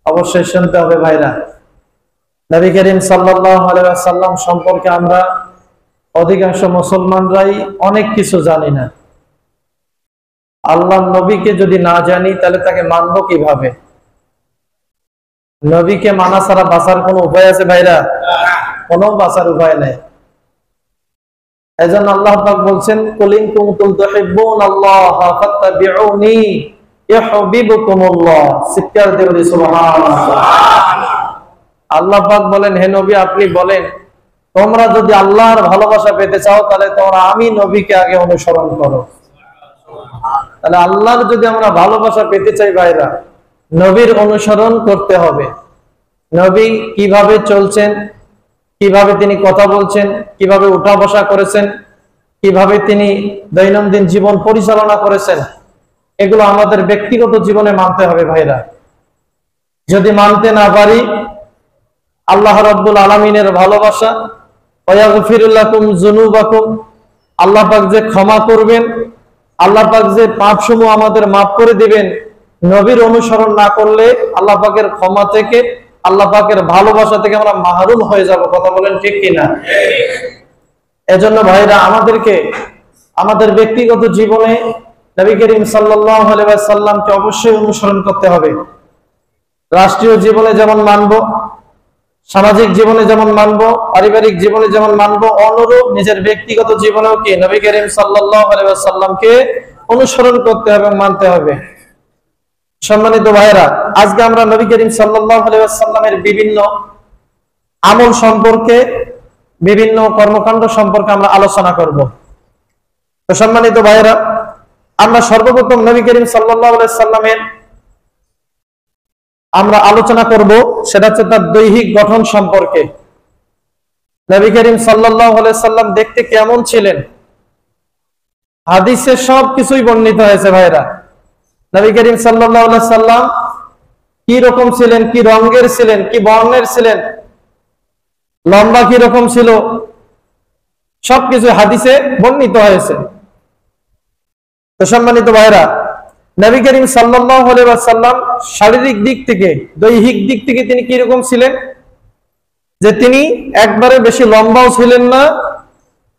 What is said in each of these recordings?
অবশ্যই শুনতে হবে ভাইরা। নবী করিম সাল্লাল্লাহু আলাইহি ওয়াসাল্লাম সম্পর্কে আমরা অধিকাংশ মুসলমানরাই অনেক কিছু জানি না। আল্লাহর নবীকে যদি না জানি তাহলে তাকে মানবো কিভাবে? নবীকে মানা ছাড়া বাঁচার কোনো উপায় আছে ভাইরা? কোনো বাঁচার উপায় নাই। এজন্য আল্লাহ পাক বলছেন, কুল ইন কুনতুম তুহিব্বুনাল্লাহ ফাত্তাবিউনি ইউহিব্বুকুমুল্লাহ। চিৎকার দিয়ে বলি সুবহানাল্লাহ। আল্লাহ পাক বলেন, হে নবী আপনি বলেন, তোমরা যদি আল্লাহর ভালোবাসা পেতে চাও তাহলে তোমরা আমি নবীকে আগে অনুসরণ করো। তাহলে আল্লাহর যদি আমরা ভালোবাসা পেতে চাই ভাইরা, নবীর অনুসরণ করতে হবে। নবী কিভাবে চলছেন, কিভাবে তিনি কথা বলছেন, কিভাবে উঠা বসা করেছেন, কিভাবে তিনি দৈনন্দিন জীবন পরিচালনা করেছেন, এগুলো আমাদের ব্যক্তিগত জীবনে মানতে হবে ভাইরা। যদি মানতে না পারি, আল্লাহ রাব্বুল আলামিনের ভালোবাসা, ওয়াগফিরু লাকুম যুনুবাকুম, আল্লাহ পাক যে ক্ষমা করবেন, আল্লাহ পাক যে পাপসমূহ আমাদের মাফ করে দিবেন, নবীর অনুসরণ না করলে আল্লাহ পাকের ক্ষমা থেকে, আল্লাহ পাকের ভালোবাসা থেকে আমরা মাহরুম হয়ে যাব। কথা বলেন ঠিক কিনা? এজন্য ভাইরা আমাদেরকে আমাদের ব্যক্তিগত জীবনে নবী করিম সাল্লাল্লাহু আলাইহি ওয়াসাল্লামকে অবশ্যই অনুসরণ করতে হবে। রাষ্ট্রীয় জীবনে যেমন মানবো, সামাজিক জীবনে যেমন মানবো, পারিবারিক জীবনে যেমন মানবো, অনুরূপ নিজের ব্যক্তিগত জীবনেও কি নবী করিম সাল্লাল্লাহু আলাইহি ওয়াসাল্লামকে অনুসরণ করতে হবে, মানতে হবে। সম্মানিত ভাইরা, আজকে আমরা নবী করিম সাল্লাল্লাহু আলাইহি ওয়াসাল্লামের বিভিন্ন আমল সম্পর্কে, বিভিন্ন কর্মকাণ্ড সম্পর্কে আমরা আলোচনা করব। তো সম্মানিত ভাইরা, আমরা সর্বপ্রথম নবী করিম সাল্লাল্লাহু আলাইহি ওয়াসাল্লামের আমরা আলোচনা করব, সেটা হচ্ছে তার দৈহিক গঠন সম্পর্কে। নবী করিম সাল্লাল্লাহু আলাইহি ওয়াসাল্লাম দেখতে কেমন ছিলেন? হাদিসে সব কিছুই বর্ণিত হয়েছে ভাইরা। নবী করিম সাল্লাল্লাহু আলাইহি ওয়াসাল্লাম কি রকম ছিলেন, কি রঙের ছিলেন, কি বর্ণের ছিলেন, লম্বা কি রকম ছিল, সবকিছু হাদিসে বর্ণিত হয়েছে। তো সম্মানিত ভাইরা, নবী করিম সাল্লাল্লাহু আলাইহি ওয়াসাল্লাম শারীরিক দিক থেকে, দৈহিক দিক থেকে তিনি কি রকম ছিলেন? যে তিনি একবারে বেশি লম্বাও ছিলেন না,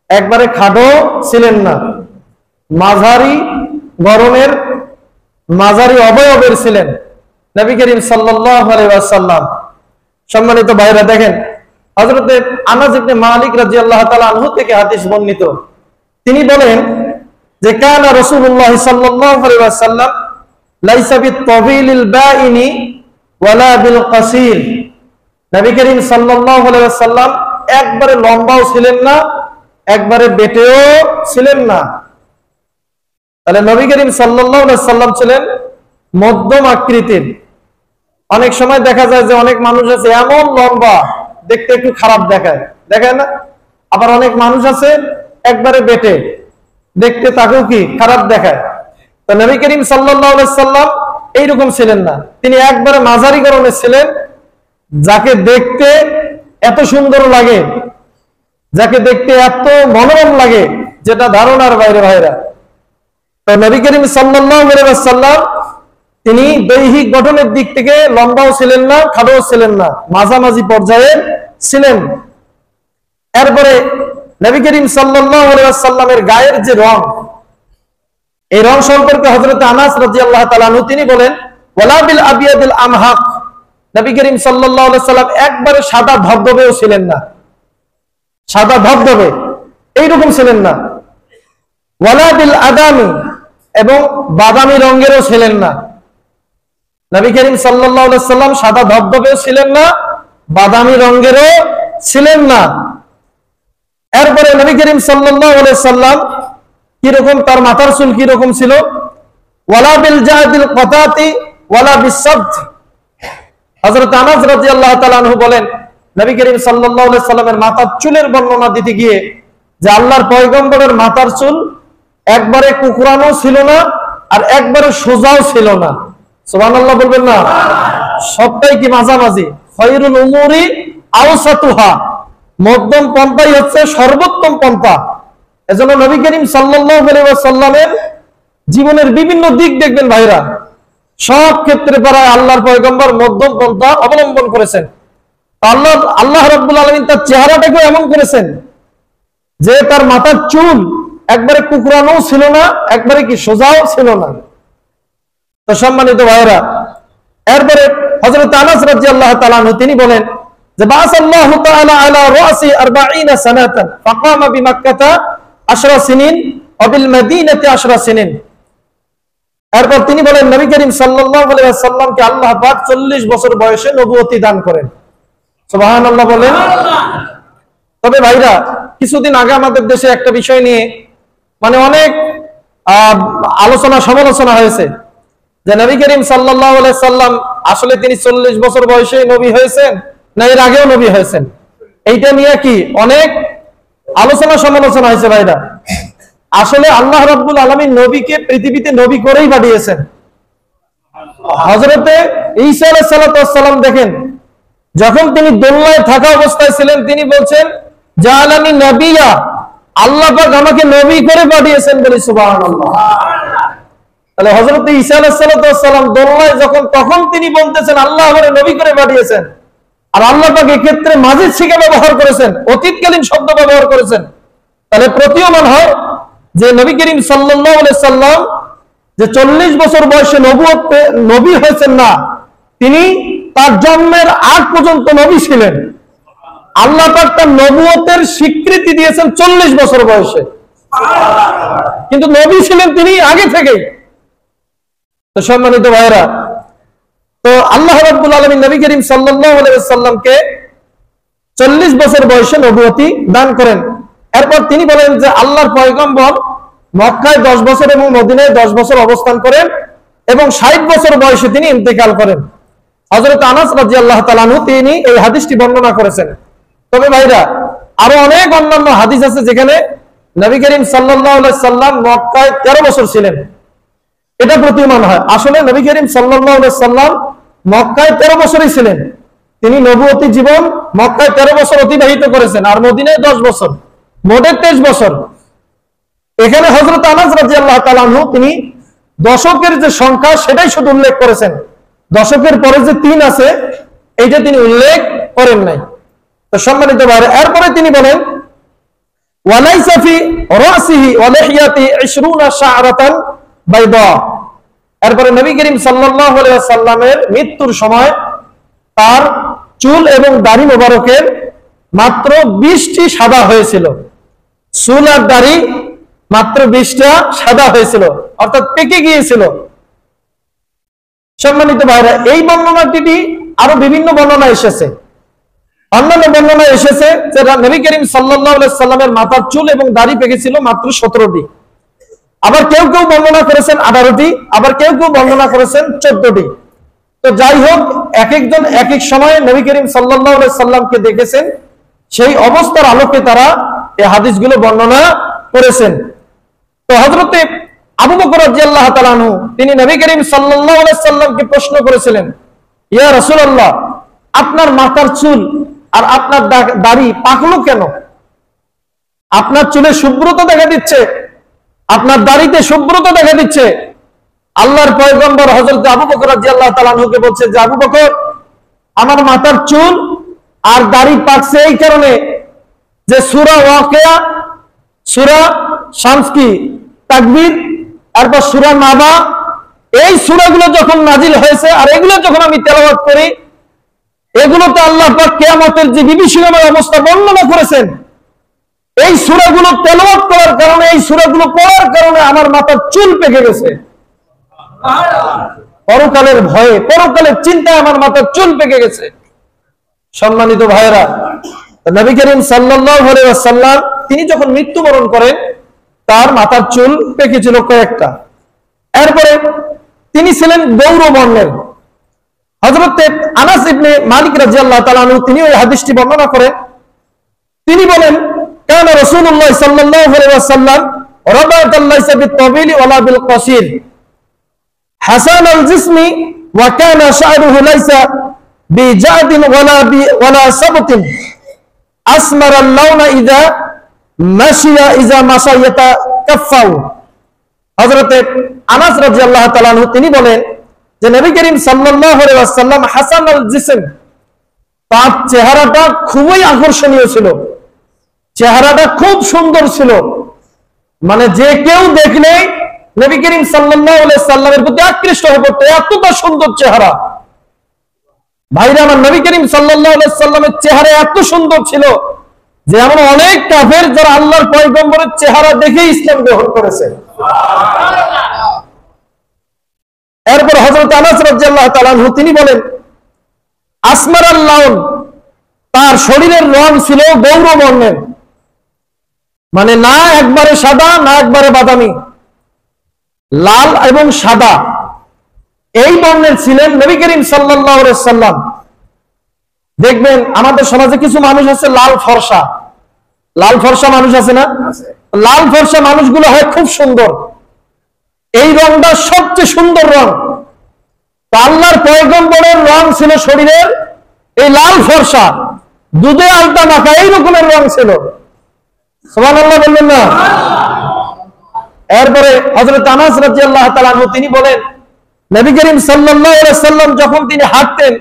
একবারে খাটো ছিলেন না, মাঝারি গড়নের, মাঝারি অবয়বের ছিলেন নবী করিম সাল্লাল্লাহু আলাইহি ওয়াসাল্লাম। সম্মানিত ভাইরা দেখেন, হযরত আনাস ইবনে মালিক রাদিয়াল্লাহু তাআলা আনহু থেকে হাদিস বর্ণিত, তিনি বলেন যে কানা রাসূলুল্লাহ সাল্লাল্লাহু আলাইহি ওয়াসাল্লাম লাইসা বিত-তাবিলিল বাইনি ওয়ালা বিল কাসীর। নবী করিম সাল্লাল্লাহু আলাইহি ওয়াসাল্লাম একবারে লম্বাও ছিলেন না, একবারে বেটেও ছিলেন না। তাহলে নবী করিম সাল্লাল্লাহু আলাইহি ওয়াসাল্লাম ছিলেন মধ্যম আকৃতির। অনেক সময় দেখা যায় যে অনেক মানুষ আছে এমন লম্বা, দেখতে একটু খারাপ দেখায়, দেখায় না? আবার অনেক মানুষ আছে একবারে বেটে, দেখতে তাকেও কি খারাপ দেখায়। তো নবী করিম সাল্লাল্লাহু আলাইহি ওয়াসাল্লাম এইরকম ছিলেন না, তিনি একবারে মাঝারি গড়নের ছিলেন, যাকে দেখতে এত সুন্দর লাগে, যাকে দেখতে এত মনোরম লাগে, যেটা ধারণার বাইরে ভাইরা। তো নবী করিম সাল্লাল্লাহু আলাইহি ওয়াসাল্লাম তিনি দৈহিক গঠনের দিক থেকে লম্বাও ছিলেন না, খাটোও ছিলেন না, মাঝামাঝি পর্যায়ে ছিলেন। এরপরে নবী করিম সাল্লাল্লাহু আলাইহি ওয়াসাল্লামের গায়ের যে রং, এই রং সম্পর্কে হযরত আনাস রাদিয়াল্লাহু তাআলা আনহু তিনি বলেন, ওয়ালা বিল আবিয়াদিল আমহাক, নবী করিম সাল্লাল্লাহু আলাইহি ওয়াসাল্লাম একবারে সাদা ধবধবেও ছিলেন না, সাদা ধবধবে এইরকম ছিলেন না। ওয়ালা বিল আদামি, এবং বাদামি রঙেরও ছিলেন না। নবী করিম সাল্লাল্লাহু আলাইহি ওয়াসাল্লাম সাদা ধবধবেও ছিলেন না, বাদামি রঙেরও ছিলেন না। এরপরে নবী করিম সাল্লাল্লাহু আলাইহি ওয়াসাল্লাম কি রকম, তার মাথার চুল কি রকম ছিল? ওয়ালা বিল জাহদিল কাতাতি ওয়ালা বিসসাবত। হযরত আনাস রাদিয়াল্লাহু তাআলা আনহু বলেন, নবী করিম সাল্লাল্লাহু আলাইহি ওয়াসাল্লামের মাথার চুলের বর্ণনা দিতে গিয়ে, যে আল্লাহর পয়গম্বরের মাথার চুল একবারে কুকরানো ছিল না, আর একবারে সোজাও ছিল না। সুবহানাল্লাহ বলবেন না? সবটাই কি মাঝামাঝি। খায়রুল উমুরি আওসাতুহা, মধ্যম পন্থাই হচ্ছে সর্বোত্তম পন্থা। এজন্য নবী করিম সাল্লাল্লাহু আলাইহি ওয়াসাল্লামের জীবনের বিভিন্ন দিক দেখবেন ভাইরা, সব ক্ষেত্রে প্রায় আল্লাহর পয়গম্বর মধ্যম পন্থা অবলম্বন করেছেন। আল্লাহ রাব্বুল আলামিন তার চেহারাটাকে এমন করেছেন যে তার মাথার চুল একবারে কুকরানো ছিল না, একবারে কি সোজাও ছিল না। তো সম্মানিত ভাইরা, এরপরে হযরত আনাস রাদিয়াল্লাহু তাআলা আনহু তিনি বলেন যে বাসাল্লাহু তাআলা আলা রাসি 40 সানাতান ফাকামা বিমাক্কাতা 10 সিনিন ওয়া বিল মাদিনাতি 10 সিনিন। এরপর তিনি বলেন নবী করিম সাল্লাল্লাহু আলাইহি ওয়াসাল্লামকে আল্লাহ পাক 40 বছর বয়সে নবুয়তি দান করেন। সুবহানাল্লাহ বলেন। তবে ভাইরা, কিছুদিন আগে আমাদের দেশে একটা বিষয় নিয়ে মানে অনেক আলোচনা সমালোচনা হয়েছে যে নবী করিম সাল্লাল্লাহু আলাইহি সাল্লাম আসলে তিনি 40 বছর বয়সে নবী হয়েছেন না এর আগেও নবী হয়েছেন। এইটা নিয়ে কি অনেক আলোচনা সমালোচনা হয়েছে ভাইরা। আসলে আল্লাহ রাব্বুল আলামিন নবীকে পৃথিবীতে নবী করেই পাঠিয়েছেন। হযরতে ঈসা আলাইহিস সালাম দেখেন, যখন তিনি দোলনায় থাকা অবস্থায় ছিলেন তিনি বলছেন জাআলানি নবিয়্যা, আল্লাহ পাক আমাকে নবী করে পাঠিয়েছেন বলি সুবহানাল্লাহ। তাহলে হযরত ঈসা আলাইহিস সালাম দোলনায় যখন তখন তিনি বলতেছেন আল্লাহ আমাকে নবী করে পাঠিয়েছেন, আর আল্লাহ পাক এই ক্ষেত্রে মাজিদ শিখা ব্যবহার করেছেন, অতীতকালীন শব্দ ব্যবহার করেছেন। তাহলে প্রতীয়মান হয় যে নবী করিম সাল্লাল্লাহু আলাইহি সাল্লাম যে 40 বছর বয়সে নবী হয়েছেন না, তিনি তার জন্মের আগ পর্যন্ত নবী ছিলেন। আল্লাহ পাক তার নবুয়তের স্বীকৃতি দিয়েছেন 40 বছর বয়সে, কিন্তু নবী ছিলেন তিনি আগে থেকেই। তো সম্মানিত ভাইরা, তো আল্লাহ রাব্বুল আলামিন নবী করিম সাল্লাল্লাহু আলাইহি ওয়াসাল্লামকে 40 বছর বয়সে নবুয়তি দান করেন। এরপর তিনি বলেন যে আল্লাহর পয়গম্বর মক্কায় 10 বছর এবং মদিনায় 10 বছর অবস্থান করেন এবং 60 বছর বয়সে তিনি ইন্তেকাল করেন। হযরত আনাস রাদিয়াল্লাহু তাআলা আনহু তিনি এই হাদিসটি বর্ণনা করেছেন। তবে ভাইরা, আরো অনেক অন্যান্য হাদিস আছে যেখানে নবী করিম সাল্লাল্লাহু আলাইহি সাল্লাম মক্কায় 13 বছর ছিলেন। এটা প্রতীয়মান হয় আসলে নবী করিম সাল্লাল্লাহু আলাইহি সাল্লাম মক্কায় 13 বছরই ছিলেন। তিনি নবুয়তি জীবন মক্কায় 13 বছর অতিবাহিত করেছেন আর মদিনায় 10 বছর, মোটে 23 বছর। এখানে হযরত আনাস রাদিয়াল্লাহু তাআলা আনহু তিনি দশকের যে সংখ্যা সেটাই শুধু উল্লেখ করেছেন, দশকের পরে যে 3 আছে এইটা তিনি উল্লেখ করেন নাই। তো সম্মানিত ভাইরা, এরপরে তিনি বলেন ওয়ালাইসা ফি রাসিহি ওয়া লিহিয়াতি 20 শা'রাতান বাইদা। এরপরে নবী করিম সাল্লাল্লাহু আলাইহি ওয়াসাল্লামের মৃত্যুর সময় তার চুল এবং দাড়ি মোবারকের মাত্র 20টি সাদা হয়েছিল। চুল আর দাড়ি মাত্র 20টা সাদা হয়েছিল, অর্থাৎ পেকে গিয়েছিল। সম্মানিত ভাইরা, এই বর্ণনাটি আরো বিভিন্ন বর্ণনা এসেছে। অন্যান্য বর্ণনা এসেছে যে নবী করিম সাল্লাল্লাহু আলাইহি সাল্লামের মাথার চুল এবং দাড়ি পেকেছিল মাত্র 17টি। আবার কেউ কেউ বর্ণনা করেছেন 18টি, আবার কেউ কেউ বর্ণনা করেছেন 14টি। তো যাই হোক, এক একজন এক এক সময়ে নবী করিম সাল্লাল্লাহু আলাইহি সাল্লামকে দেখেছেন, সেই অবস্থার আলোকে তারা এই হাদিসগুলো বর্ণনা করেছেন। তো হযরতে আবু বকর রাদিয়াল্লাহু তাআলা আনহু তিনি নবী করিম সাল্লাল্লাহু আলাইহি সাল্লামকে প্রশ্ন করেছিলেন, ইয়া রাসূলুল্লাহ, আপনার মাথার চুল আর আপনার দাড়ি পাকলো কেন? আপনার চুলে শুভ্রতা দেখা দিচ্ছে, আপনার দাড়িতে শুভ্রতা দেখা দিচ্ছে। আল্লাহর পয়গম্বর হযরত আবু বকর রাদিয়াল্লাহু তাআলা আনহুকে বলছে যে আবু বকর, আমার মাথার চুল আর দাড়ি পাকছে এই কারণে যে সূরা ওয়াকিয়া, সূরা শামস কি তাকবীর, তারপর সূরা নাবা, এই সূরাগুলো যখন নাজিল হয়েছে আর এগুলো যখন আমি তেলাওয়াত করি, এগুলোতে আল্লাহ পাক কিয়ামতের যে বিভীষিকাময় অবস্থা বর্ণনা করেছেন, এই সূরাগুলো তেলাওয়াত করার কারণে, এই সূরাগুলো পড়ার কারণে আমার মাথার চুল পেকে গেছে। পরকালের ভয়ে, পরকালের চিন্তায় আমার মাথার চুল পেকে গেছে। সম্মানিত ভাইরা, নবী করিম সাল্লাল্লাহু আলাইহি ওয়াসাল্লাম তিনি যখন মৃত্যুবরণ করেন তার মাথার চুল পেকেছিল কয়েকটা। এরপরে তিনি ছিলেন গৌর বর্ণের। হযরত আনাস ইবনে মালিক রাদিয়াল্লাহু তাআলা আনহু তিনি ওই হাদিসটি বর্ণনা করেন। তিনি বলেন, কানা রাসূলুল্লাহ সাল্লাল্লাহু আলাইহি ওয়াসাল্লাম রাবাতাল লাইসা বিত-তাবিল ওয়ালা বিল-কাসির হাসান আল-জিসমি ওয়া কানা শা'রুহু লাইসা বিজাদিন ওয়ালা সাবতিন আসমার আল-লাউনা ইযা মাশিয়া ইযা মাশায়াতা কাফাউ। হযরত আনাস রাদিয়াল্লাহু তাআলা আনহু তিনি বলেন যে নবী করিম সাল্লাল্লাহু আলাইহি ওয়াসাল্লাম হাসান আল জিসম, তার চেহারাটা খুবই আকর্ষণীয় ছিল, চেহারাটা খুব সুন্দর ছিল, মানে যে কেউ দেখলেই নবী করিম সাল্লাল্লাহু আলাইহি সাল্লামের প্রতি আকৃষ্ট হয়ে পড়তো, এতটা সুন্দর চেহারা। ভাইরা আমার, নবী করিম সাল্লাল্লাহু আলাইহি সাল্লামের চেহারা এত সুন্দর ছিল যে এমন অনেক কাফের যারা আল্লাহর পয়গম্বরের চেহারা দেখে ইসলাম গ্রহণ করেছে। এরপর হযরত আনাস রাদিয়াল্লাহু তাআলা আনহু তিনি বলেন, আসমারাল লাউন, তার শরীরের রং ছিল গৌর বর্ণের, মানে না একবারে সাদা না একবারে বাদামি, লাল এবং সাদা এই বর্ণের ছিলেন নবী করিম সাল্লাল্লাহু আলাইহি সাল্লাম। দেখবেন আমাদের সমাজে কিছু মানুষ আছে লাল ফর্সা, লাল ফর্সা মানুষ আছে না? লাল ফর্সা মানুষগুলো হয় খুব সুন্দর, এই রংটা সবচেয়ে সুন্দর রং। আল্লাহর পয়গম্বরের রং ছিল শরীরের এই লাল ফর্সা, দুধে আলতা মাখা এই রকমের রং ছিল। সুবহানাল্লাহ বললেন না? এরপরে হযরত আনাস রাদিয়াল্লাহু তাআলা আনহু তিনি বলেন, নবী করিম সাল্লাল্লাহু আলাইহি সাল্লাম যখন তিনি হাঁটতেন,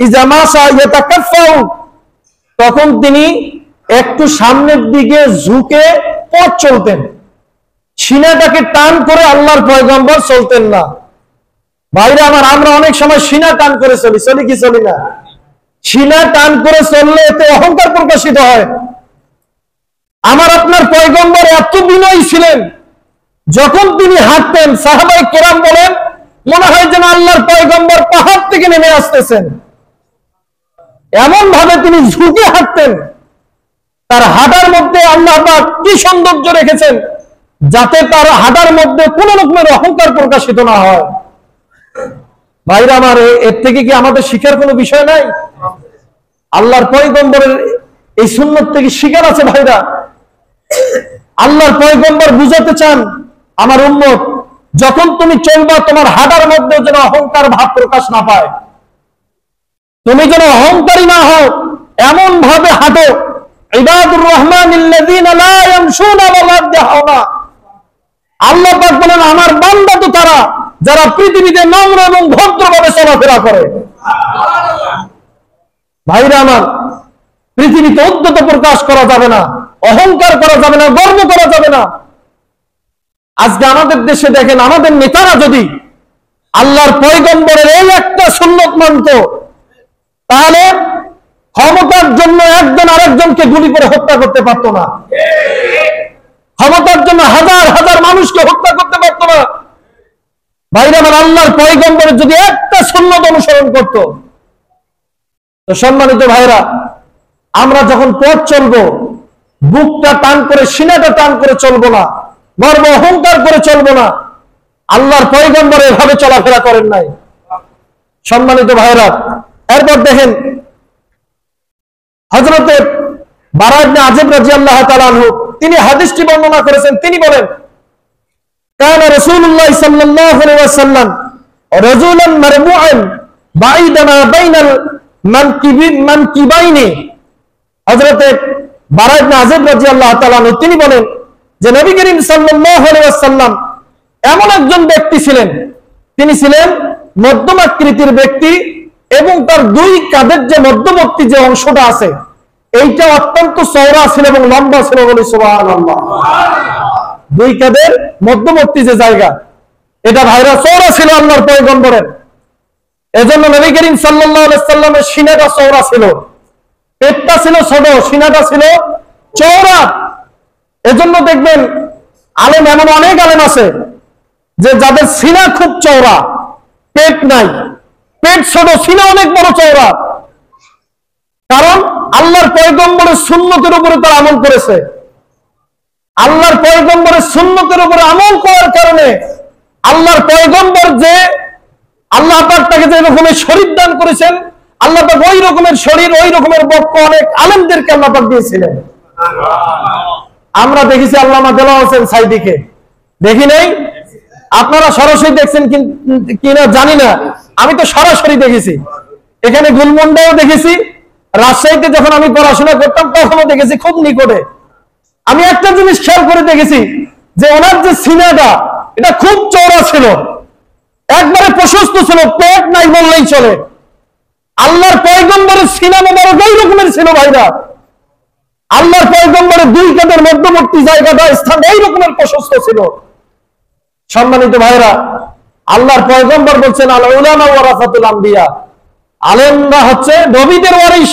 ইজা মাশা ইয়াতাকাফফাউ, তখন তিনি একটু সামনের দিকে ঝুঁকে পথ চলতেন, সিনাটাকে টান করে আল্লাহর পয়গম্বর চলতেন না। ভাইরা আমার, আমরা অনেক সময় সিনা টান করে চলি, চলি কি চলি না? সিনা টান করে চললে এতে অহংকার প্রকাশিত হয়। আমার আপনার পয়গম্বর এত বিনয়ী ছিলেন, যখন তিনি হাঁটতেন সাহাবায়ে কেরাম বলেন মনে হয় যেন আল্লাহর পয়গম্বর পাহাড় থেকে নেমে আসতেছেন, এমন ভাবে তিনি ঝুঁকে হাঁটতেন। তার হাঁটার মধ্যে আল্লাহ পাক কি সৌন্দর্য রেখেছেন, যাতে তার হাঁটার মধ্যে কোন রকমের অহংকার প্রকাশিত না হয়। ভাইরা আমার, এর থেকে কি আমাদের শিখার কোনো বিষয় নাই? আল্লাহর পয়গম্বরের এই সুন্নত থেকে শিখার আছে। ভাইরা, আল্লাহর পয়গম্বর বুঝাতে চান আমার উম্মত, যখন তুমি চলবা তোমার হাঁটার মধ্যে যেন অহংকার ভাব প্রকাশ না পায়, তুমি যেন অহংকারী না হও, এমন ভাবে হাঁটো। ইবাদুর রহমানিল্লাযীনা লা ইয়ামশুনা আলাল আরদি হাওনা, আল্লাহ পাক বলেন আমার বান্দা তো তারা যারা পৃথিবীতে নম্র এবং ভদ্রভাবে চলাফেরা করে। ভাইরা আমার, পৃথিবীতে উদ্ধত প্রকাশ করা যাবে না, অহংকার করা যাবে না, গর্ব করা যাবে না। আজকে আমাদের দেশে দেখেন, আমাদের নেতারা যদি আল্লাহর পয়গম্বরের এই একটা সুন্নত মানত, তাহলে ক্ষমতার জন্য একজন আরেকজনকে গুলি করে হত্যা করতে পারত না, ক্ষমতার জন্য হাজার হাজার মানুষকে হত্যা করতে পারত না। ভাইরা আমার, আল্লাহর পয়গম্বরের যদি একটা সুন্নত অনুসরণ করত, তো সম্মানিত ভাইরা, আমরা যখন পথ চলবো বুকটা টান করে সিনাটা টান করে চলবো না, গর্ব অহংকার করে চলবো না। আল্লাহর পয়গম্বর এভাবে চলাফেরা করেন নাই। সম্মানিত ভাইরা, এরপর দেখেন হযরতে বারা ইবনে আযিব রাদিয়াল্লাহু তাআলা আনহু তিনি হাদিসটি বর্ণনা করেছেন। তিনি বলেন, কানা রাসূলুল্লাহ সাল্লাল্লাহু আলাইহি ওয়াসাল্লাম রাজুলান মারবুআন বাইদানা বাইনাল মানকিবাইনি। হযরতে বারা ইবনে আযিব রাদিয়াল্লাহু তাআলা আনহু তিনি বলেন যে নবী করিম সাল্লাল্লাহু আলাইহি ওয়াসাল্লাম এমন একজন ব্যক্তি ছিলেন, তিনি ছিলেন মধ্যম আকৃতির ব্যক্তি এবং তার দুই কাঁধের যে মধ্যবর্তী যে অংশটা আছে এইটা অত্যন্ত চওড়া ছিল এবং লম্বা ছিল। বলি সুবহানাল্লাহ। দুই কাঁধের মধ্যবর্তী যে জায়গা এটা ভাইরা চওড়া ছিল আল্লাহর পয়গম্বরের। এজন্য নবী করিম সাল্লাল্লাহু আলাইহি সাল্লামের সিনাটা চওড়া ছিল, পেটটা ছিল ছোট, সিনাটা ছিল চওড়া। এজন্য দেখবেন আলেম, এমন অনেক আলেম আছে যে যাদের সিনা খুব চওড়া, পেট নাই, পেট ছোট, সিনা অনেক বড় চওড়া। কারণ আল্লাহর পয়গম্বরের সুন্নতের উপরে তারা আমল করেছে। আল্লাহর পয়গম্বরের সুন্নতের উপরে আমল করার কারণে আল্লাহর পয়গম্বর যে আল্লাহ পাক তাকে যে রকমের শরীর দান করেছেন, আল্লাহ পাক ওই রকমের শরীর, ওই রকমের বক্ষ অনেক আলেমদেরকে আল্লাহ পাক দিয়েছিলেন। আমরা দেখেছি আল্লামা দেলাওয়ার হোসেন সাইদিকে, দেখি নাই? আপনারা সরাসরি দেখছেন কিনা জানি না, আমি তো সরাসরি দেখেছি। এখানে গুলমন্ডাও দেখেছি, রাজশাহীতে যখন আমি পড়াশোনা করতাম তখনও দেখেছি খুব নিকটে। আমি একটা জিনিস খেয়াল করে দেখেছি যে ওনার যে সিনাটা এটা খুব চওড়া ছিল একবারে প্রশস্ত ছিল, পেট নাই বললেই চলে। আল্লাহর পয়গম্বরের সিনা মোবারক এই রকমের ছিল ভাইরা। আল্লাহর পয়গম্বরের দুই কাঁধের মধ্যবর্তী জায়গাটা স্থান এই রকমের প্রশস্ত ছিল। সম্মানিত ভাইরা, আল্লাহর পয়গম্বর বলছেন আল উলামা ওয়ারাসাতুল আম্বিয়া, আলেমরা হচ্ছে নবীদের ওয়ারিস।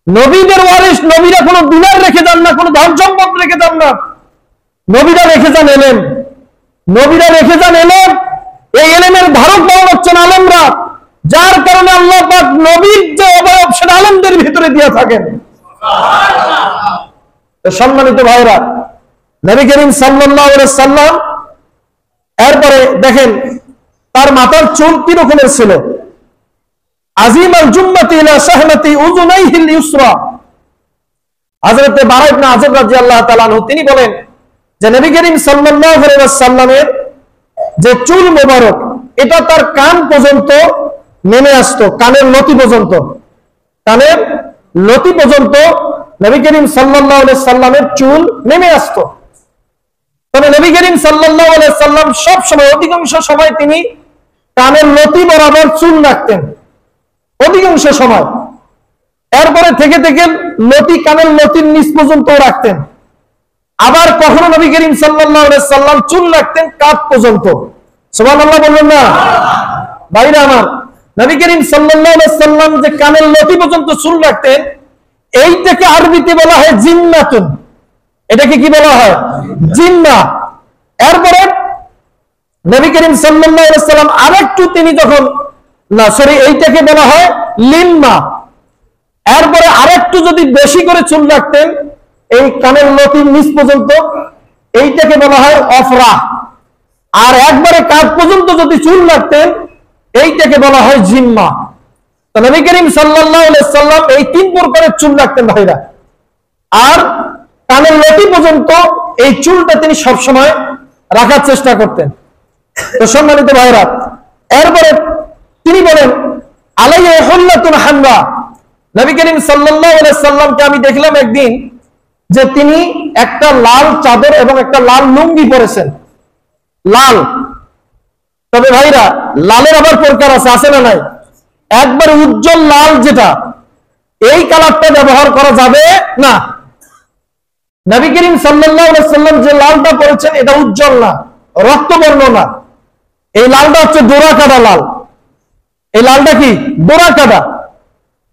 নবীদের ওয়ারিস, নবীরা কোনো দিনার রেখে যান না, কোনো ধন সম্পদ রেখে যান না, নবীরা রেখে যান এলেম। নবীরা রেখে যান এলেম। এই এলেমের ধারক বাহক হচ্ছেন আলেমরা, যার কারণে আল্লাহ পাক নবীর যে অবয়ব সেটা আলেমদের ভিতরে দিয়ে থাকেন। সম্মানিত ভাইরা, নবী করিম সাল্লাল্লাহু আলাইহি সাল্লাম এরপরে দেখেন তার মাথার চুল কি রকমের ছিল। আজিম আল জুম্মাতি ইলা শাহনাতি উযুনাইহিল ইউসরা। হযরত বারা ইবনে আযিব রাদিয়াল্লাহু তাআলা আনহু তিনি বলেন যে নবী করিম সাল্লাল্লাহু আলাইহি ওয়াসাল্লামের যে চুল মোবারক এটা তার কান পর্যন্ত নেমে আসতো, কানের লতি পর্যন্ত। কানের লতি পর্যন্ত নবী করিম সাল্লাল্লাহু আলাইহি সাল্লামের চুল নেমে আসতো। তবে নবী করিম সাল্লাল্লাহু আলাইহি সাল্লাম সব সময়, অধিকাংশ সময় তিনি কানের লতি বরাবর চুল রাখতেন, অধিকাংশ সময়। এরপরে থেকে থেকে লতি কানের লতির নিচ পর্যন্ত রাখতেন। আবার কখনো নবী করিম সাল্লাল্লাহু আলাইহি সাল্লাম চুল রাখতেন কাঁধ পর্যন্ত। সুবহানাল্লাহ বলবেন না ভাইরা আমার? নবী করিম সাল্লাল্লাহু আলাইহি সাল্লাম যে কানের লতি পর্যন্ত চুল রাখতেন, এইটাকে আরবিতে বলা হয় জিন্নাতুন। এটাকে কি বলা হয়? জিন্নাহ। এরপরে নবী করিম সাল্লাল্লাহু আলাইহি সাল্লাম আরেকটু তিনি যখন এইটাকে বলা হয় লিম্মা। এরপরে আরেকটু যদি বেশি করে চুল রাখতেন এই কানের লতির নিচ পর্যন্ত, এইটাকে বলা হয় অফরা। আর একবারে কাঁধ পর্যন্ত যদি চুল রাখতেন এইটাকে বলা হয় জিম্মা। তো নবী করিম সাল্লাল্লাহু আলাইহি সাল্লাম এই তিন প্রকারের চুল রাখতেন ভাইরা। আর কানের লতি পর্যন্ত এই চুলটা তিনি সবসময় রাখার চেষ্টা করতেন। তো সম্মানিত ভাইরা, এরপরে তিনি বলেন আলাইহি হুল্লাতুন হামরা। নবী করিম সাল্লাল্লাহু আলাইহি সাল্লামকে আমি দেখলাম একদিন যে তিনি একটা লাল চাদর এবং একটা লাল লুঙ্গি পরেছেন, লাল। তবে ভাইরা লালের আবার প্রকার আছে না নাই? একবার উজ্জ্বল লাল যেটা, এই কালারটা ব্যবহার করা যাবে না। নবী করিম সাল্লাল্লাহু আলাইহি সাল্লাম যে লালটা পরেছেন এটা উজ্জ্বল না, রক্তবর্ণ না। এই লালটা হচ্ছে ডোরা কাটা লাল। এই লালটা কি? ডোরা কাটা।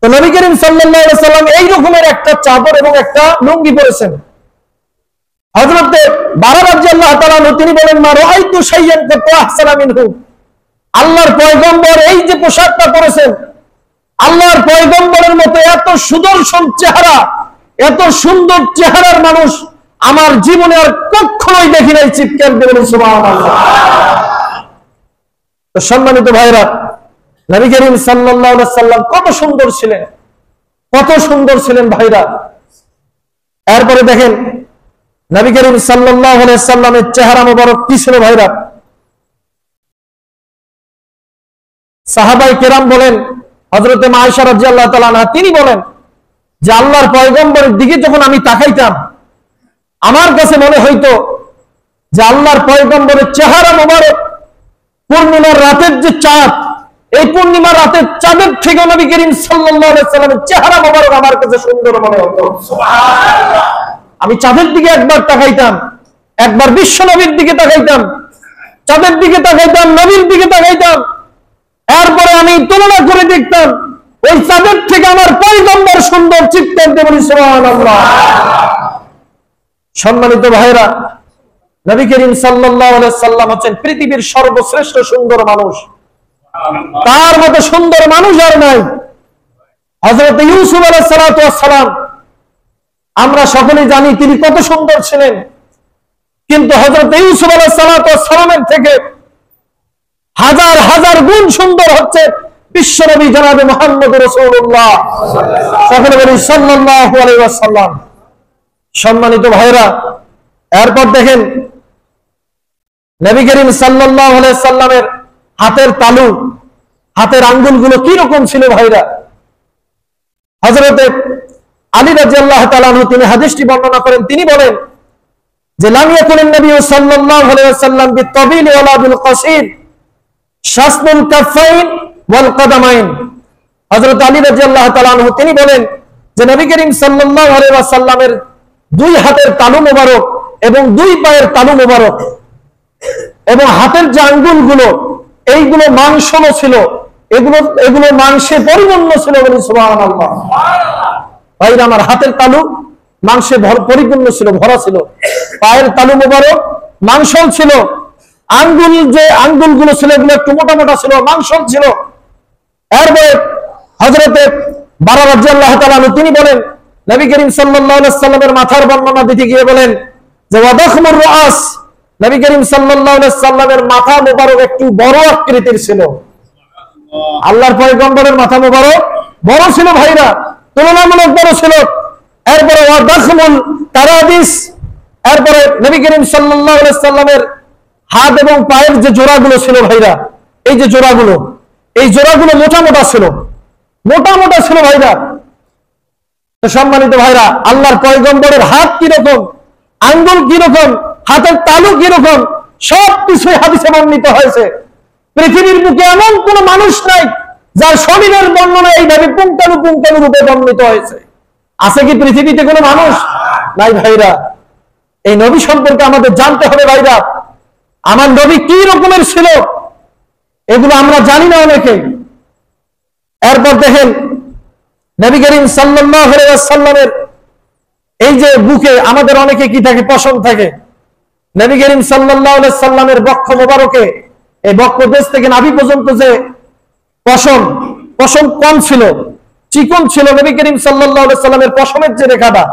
তো নবী করিম সাল্লাল্লাহু আলাইহি সাল্লাম এই রকমের একটা চাদর এবং একটা লুঙ্গি পরেছেন। হযরত বারা রাদিয়াল্লাহু তাআলা আনহু তিনি বলেন মা রাআইতু শাইয়ান কাত আহসানা মিনহু। আল্লাহর পয়গম্বর এই যে পোশাকটা পরেছেন, আল্লাহর পয়গম্বরের মতো এত সুদর্শন চেহারা, এত সুন্দর চেহারার মানুষ আমার জীবনে আর কখনোই দেখি নাই। চিৎকার দিয়ে বলুন সুবহানাল্লাহ। তো সম্মানিত ভাইরা, নবী করিম সাল্লাল্লাহু আলাইহি সাল্লাম কত সুন্দর ছিলেন, কত সুন্দর ছিলেন ভাইরা। এরপরে দেখেন নবী করিম সাল্লাল্লাহু আলাইহি সাল্লামের চেহারা মোবারক কি ছিল ভাইরা। সাহাবায়ে কেরাম বলেন, হযরত আয়েশা রাদিয়াল্লাহু তাআলা আনহা তিনি বলেন যে আল্লাহর পয়গম্বরের দিকে যখন আমি তাকাইতাম আমার কাছে মনে হইতো যে আল্লাহর পয়গম্বরের চেহারা মোবারক পূর্ণিমার রাতের যে চাঁদ, এই পূর্ণিমার রাতের চাঁদের থেকে নবী করিম সাল্লাল্লাহু আলাইহি সাল্লামের চেহারা মোবারক আমার কাছে সুন্দর মনে হতো। সুবহানাল্লাহ। আমি চাঁদের দিকে একবার তাকাইতাম, একবার বিশ্ব নবীর দিকে তাকাইতাম, চাঁদের দিকে তাকাইতাম, নবীর দিকে তাকাইতাম। এরপরে আমি তুলনা করে দেখতাম ওই চাঁদের থেকে আমার পয়গম্বর সুন্দর। চিৎকার দিয়ে বলি সুবহানাল্লাহ। সম্মানিত ভাইরা, নবী করিম সাল্লাল্লাহু আলাইহি সাল্লাম হচ্ছেন পৃথিবীর সর্বশ্রেষ্ঠ সুন্দর মানুষ। তার মতো সুন্দর মানুষ আর নাই। হযরত ইউসুফ আলাইহিস সালাতু ওয়াস সালাম আমরা সকলেই জানি তিনি কত সুন্দর ছিলেন, কিন্তু হযরত ইউসুফ আলাইহিস সালাতু ওয়াস সালামের থেকে হাজার হাজার গুণ সুন্দর হচ্ছে বিশ্বনবী জনাবে মুহাম্মদ রাসূলুল্লাহ সকলে বলি সাল্লাল্লাহু আলাইহি ওয়াসাল্লাম। সম্মানিত ভাইরা, এরপর দেখেন নবী করিম সাল্লাল্লাহু আলাইহি সাল্লামের হাতের তালু, হাতের আঙ্গুলগুলো কি রকম ছিল ভাইরা। হযরত আলী রাদিয়াল্লাহু তাআলা আনহু তিনি হাদিসটি বর্ণনা করেন, তিনি বলেন যে লাম ইয়াকুন নবী সাল্লাল্লাহু আলাইহি ওয়াসাল্লাম বিতাবিল ওয়ালা বিল কাসীর শাসনুল কাফাইন ওয়াল কদামাইন। হযরত আলী রাদিয়াল্লাহু তাআলা আনহু তিনি বলেন যে নবী করিম সাল্লাল্লাহু আলাইহি ওয়াসাল্লামের দুই হাতের তালু মোবারক এবং দুই পায়ের তালু মোবারক এবং হাতের যে আঙ্গুলগুলো এইগুলো মাংসল ছিল, এগুলো মাংসে পরিপূর্ণ ছিল। বলি সুবহানাল্লাহ। ভাইরা আমার, হাতের তালু মাংসে পরিপূর্ণ ছিল, ভরা ছিল। পায়ের তালু মোবারক মাংসল ছিল। যে আঙ্গুলগুলো ছিল এগুলো একটু মোটা মোটা ছিল, মাংসল ছিল। এরপরে হযরতে বারা রাদিয়াল্লাহু তাআলা আনহু তিনি বলেন নবী করিম সাল্লাল্লাহু আলাইহি ওয়াসাল্লামের মাথার বর্ণনা দিতে গিয়ে বলেন যে ওয়াদাখমুর রাস, নবী করিম সাল্লাল্লাহু আলাইহি ওয়াসাল্লামের মাথা মোবারক একটু বড় আকৃতির ছিল। আল্লাহর পয়গম্বরের মাথা মোবারক বড় ছিল ভাইরা, তুলনামূলক বড় ছিল। এরপরে ওয়াদাখমুল তারাদিস, এরপরে নবী করিম সাল্লাল্লাহু আলাইহি ওয়াসাল্লামের হাত এবং পায়ের যে জোড়াগুলো ছিল ভাইরা, এই যে জোড়াগুলো, এই জোড়াগুলো মোটা মোটা ছিল, মোটা মোটা ছিল ভাইরা। তো সম্মানিত ভাইরা, আল্লাহর পয়গম্বরের হাত কিরকম, আঙ্গুল কিরকম, হাতের তালু কিরকম, সবকিছুই হাদিসে বর্ণিত হয়েছে। পৃথিবীর বুকে এমন কোন মানুষ নাই যার শরীরের বর্ণনা এইভাবে পুঙ্খানু রূপে বর্ণিত হয়েছে। আছে কি পৃথিবীতে কোনো মানুষ? নাই ভাইরা। এই নবী সম্পর্কে আমাদের জানতে হবে ভাইরা। আমার নবী কি রকমের ছিল এগুলো আমরা জানি না অনেকে। এরপর দেখেন নবী করিম সাল্লাল্লাহু আলাইহি ওয়াসাল্লামের এই যে বুকে আমাদের অনেকে কি থাকে, পশম থাকে। নবী করিম সাল্লাল্লাহু আলাইহি ওয়াসাল্লামের বক্ষ মোবারকে, এই বক্ষ দেশ থেকে নাভি পর্যন্ত যে পশম কম ছিল, চিকন ছিল। নবী করিম সাল্লাল্লাহু আলাইহি ওয়াসাল্লামের পশমের যে রেখাটা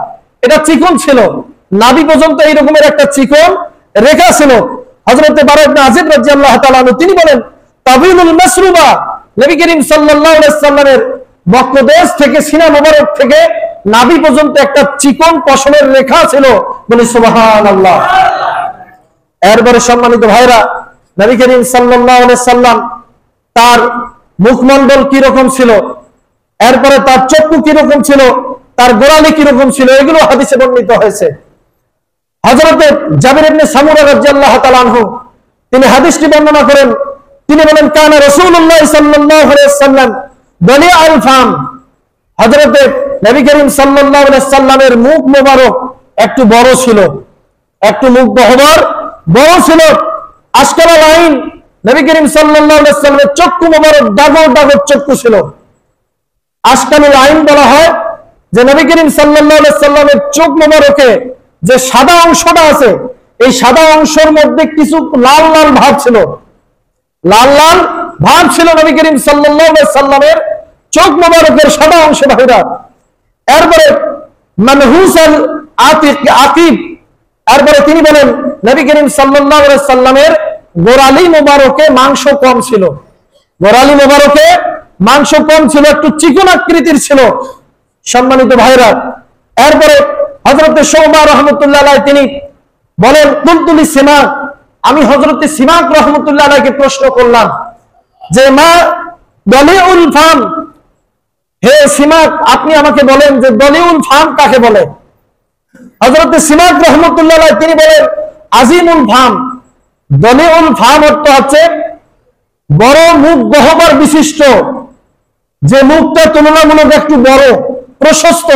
এটা চিকন ছিল, নাভি পর্যন্ত এই রকমের একটা চিকন রেখা ছিল। হযরতে বারা ইবনে আযিব রাদিয়াল্লাহু তাআলা আনহু তিনি বলেন তাবিলুল মাসরুবা, নবী করিম সাল্লাল্লাহু আলাইহি ওয়াসাল্লামের বক্ষদেশ থেকে সিনা মোবারক থেকে নাভি পর্যন্ত একটা চিকন পশমের রেখা ছিল। বলি সুবহানাল্লাহ। এরপরে সম্মানিত ভাইরা, নবী করিম সাল্লাল্লাহু আলাইহি ওয়াসাল্লাম তার মুখমণ্ডল কি রকম ছিল, এরপরে তার চক্ষু কি রকম ছিল, তার গোড়ালি কি রকম ছিল, এগুলো হাদিসে বর্ণিত হয়েছে। হযরতে জাবির ইবনে সামুরা রাদিয়াল্লাহু তাআলা আনহু তিনি হাদিসটি বর্ণনা করেন। তিনি বলেন কানা রাসূলুল্লাহ সাল্লাল্লাহু আলাইহি ওয়াসাল্লাম বলি আল ফাম, হযরতে নবী করিম সাল্লাল্লাহু আলাইহি ওয়াসাল্লামের মুখ মোবারক একটু বড় ছিল, একটু মুখ গহ্বর বড় ছিল। আশকাল আইন, নবী করিম সাল্লাল্লাহু আলাইহি ওয়াসাল্লামের চক্ষু মোবারক ডাগর ডাগর চক্ষু ছিল। আশকালুল আইন বলা হয় যে নবী করিম সাল্লাল্লাহু আলাইহি ওয়াসাল্লামের চোখ মোবারকে যে সাদা অংশটা আছে, এই সাদা অংশের মধ্যে কিছু লাল লাল ভাব ছিল, লাল লাল ভাব ছিল নবী করিম সাল্লাল্লাহু আলাইহি ওয়াসাল্লামের চোখ মোবারকের সাদা অংশ ভাইরা। এরপরে মানহুসাল আকিব, এরপরে তিনি বলেন নবী করিম সাল্লাল্লাহু আলাইহি ওয়াসাল্লামের গোড়ালি মোবারকে মাংস কম ছিল, গোড়ালি মোবারকে মাংস কম ছিল, একটু চিকন আকৃতির ছিল। সম্মানিত ভাইরা, এরপরে হযরতে শুবা রাহমাতুল্লাহ আলাইহি তিনি বলেন কুনতুলি সিমাক, আমি হযরতে সিমাক রাহমাতুল্লাহ আলাইহিকে প্রশ্ন করলাম যে মা দলিউল ফাম, হে সিমাক আপনি আমাকে বলেন যে দলিউল ফাম কাকে বলে। হযরতে সিমাক রাহমাতুল্লাহ আলাইহি তিনি বলেন আজিমুল ফাম। দলিউল ফাম অর্থ হচ্ছে বড় মুখ গহ্বর বিশিষ্ট, যে মুখটা তুলনামূলক একটু বড় প্রশস্ত,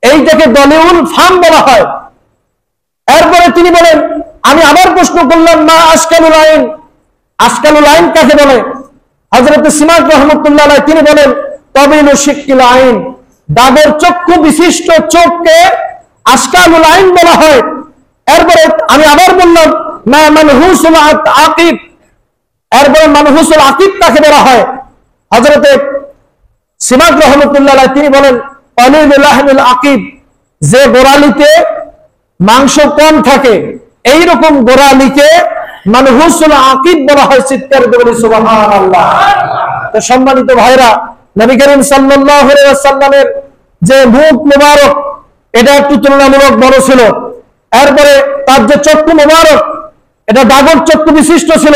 এইটাকে দলিউল ফাম বলা হয়। এরপরে তিনি বলেন আমি আবার প্রশ্ন করলাম মা আশকালুল আইন, আশকালুল আইন কাকে বলে। হযরতে সিমাক রাহমাতুল্লাহ আলাইহি তিনি বলেন তাবিলু শিক্কিল আইন, দাগের চক্ষু বিশিষ্ট চোখকে আশকালুল আইন বলা হয়। এরপরে আমি আবার বললাম মা মানহুসুল আকিব, এরপরে মানহুসুল আকিব কাকে বলা হয়। হযরতে সিমাক রাহমাতুল্লাহ আলাইহি তিনি বলেন অলিলুল লাহমিল আকিব, যে গোড়ালিতে মাংস কম থাকে এইরকম গোড়ালিকে মানহুসুল আকিব বলা হয়। চিৎকার করে বলি সুবহানাল্লাহ। তো সম্মানিত ভাইরা, নবী করিম সাল্লাল্লাহু আলাইহি ওয়াসাল্লামের যে মুখ মোবারক এটা একটু তুলনামূলক বড় ছিল। এরপরে তার যে চক্ষু মোবারক এটা ডাগর চক্ষু বিশিষ্ট ছিল,